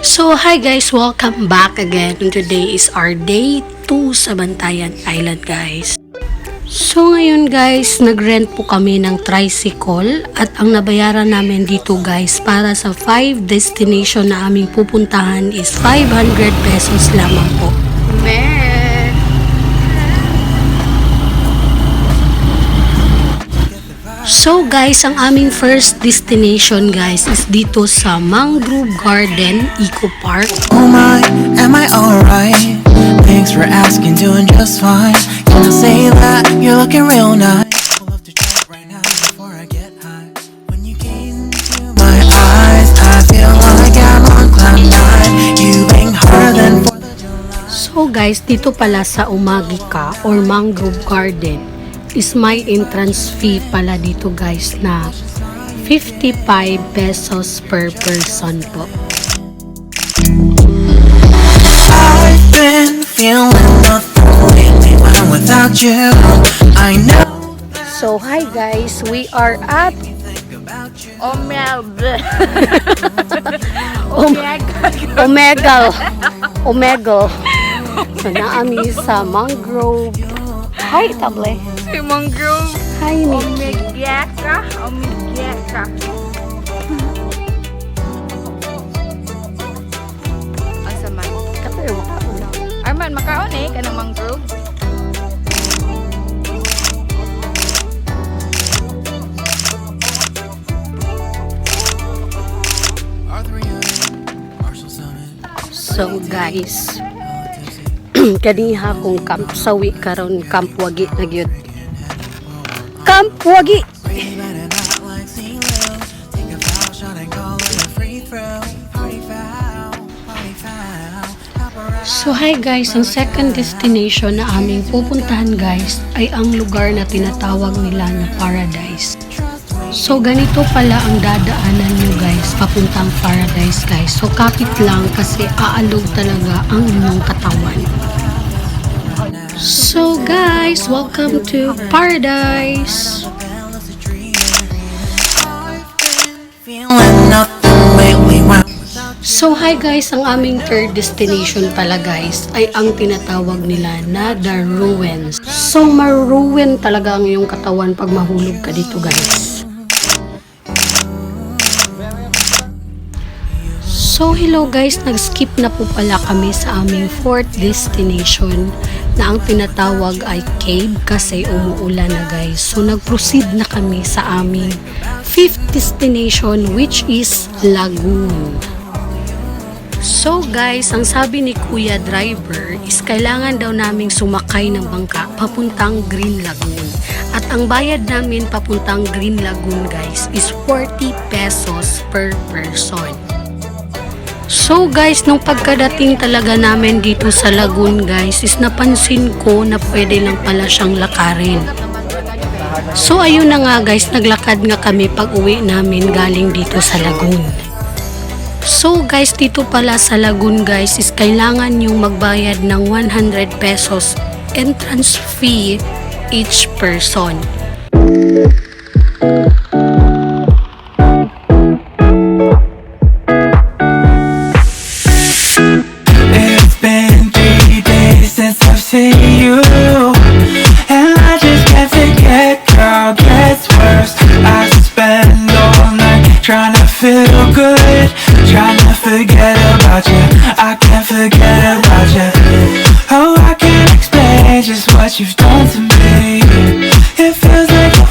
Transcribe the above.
So hi guys, welcome back again. And today is our day 2 sa Bantayan Island guys. So ngayon guys, nagrent po kami ng tricycle at ang nabayaran namin dito guys para sa 5 destination na aming pupuntahan is 500 pesos lamang po. So guys, ang aming first destination guys is dito sa Mangrove Garden Eco Park. Oh my, am I alright? Thanks for asking, doing just fine. Can I say that you're looking real nice? Pull up to chat right now before I get high. When you gaze into my eyes, I feel like I'm on cloud 9. You bang harder than 4th of July. So guys, dito pala sa Umagika or Mangrove Garden is my entrance fee pala dito guys na 55 pesos per person po. I've been feeling nothing lately when I'm without you. I know. So hi guys, we are at Omega. So naami sa Mangrove. Hi table. Si Mangrove. Hi Nick. Omigyaka. Asa man? Kapayo ka una. Arman, makaon kanang Mangrove. So guys, kaniha kong camp sawi karon camp wagi na gyud. Camp wagi. So hi guys, ang second destination na aming pupuntahan guys ay ang lugar na tinatawag nila na Paradise. So ganito pala ang dadaanan nyo guys papuntang Paradise guys. So kapit lang kasi aalog talaga ang inyong katawan. So guys, welcome to Paradise. So hi guys, ang aming third destination pala guys ay ang tinatawag nila na The Ruins. So maruruin talaga ang iyong katawan pag mahulog ka dito guys. So hello guys, nag-skip na po pala kami sa aming fourth destination na ang tinatawag ay cave kasi umuulan na guys. So nag-proceed na kami sa aming fifth destination which is Lagoon. So guys, ang sabi ni Kuya Driver is kailangan daw naming sumakay ng bangka papuntang Green Lagoon. At ang bayad namin papuntang Green Lagoon guys is 40 pesos per person. So guys, nung pagkadating talaga namin dito sa Lagoon guys, is napansin ko na pwede lang pala siyang lakarin. So ayun na nga guys, naglakad nga kami pag uwi namin galing dito sa Lagoon. So guys, dito pala sa Lagoon guys, is kailangan yung magbayad ng 100 pesos entrance fee each person. Trying to feel good, trying to forget about you. I can't forget about you. Oh, I can't explain just what you've done to me. It feels like a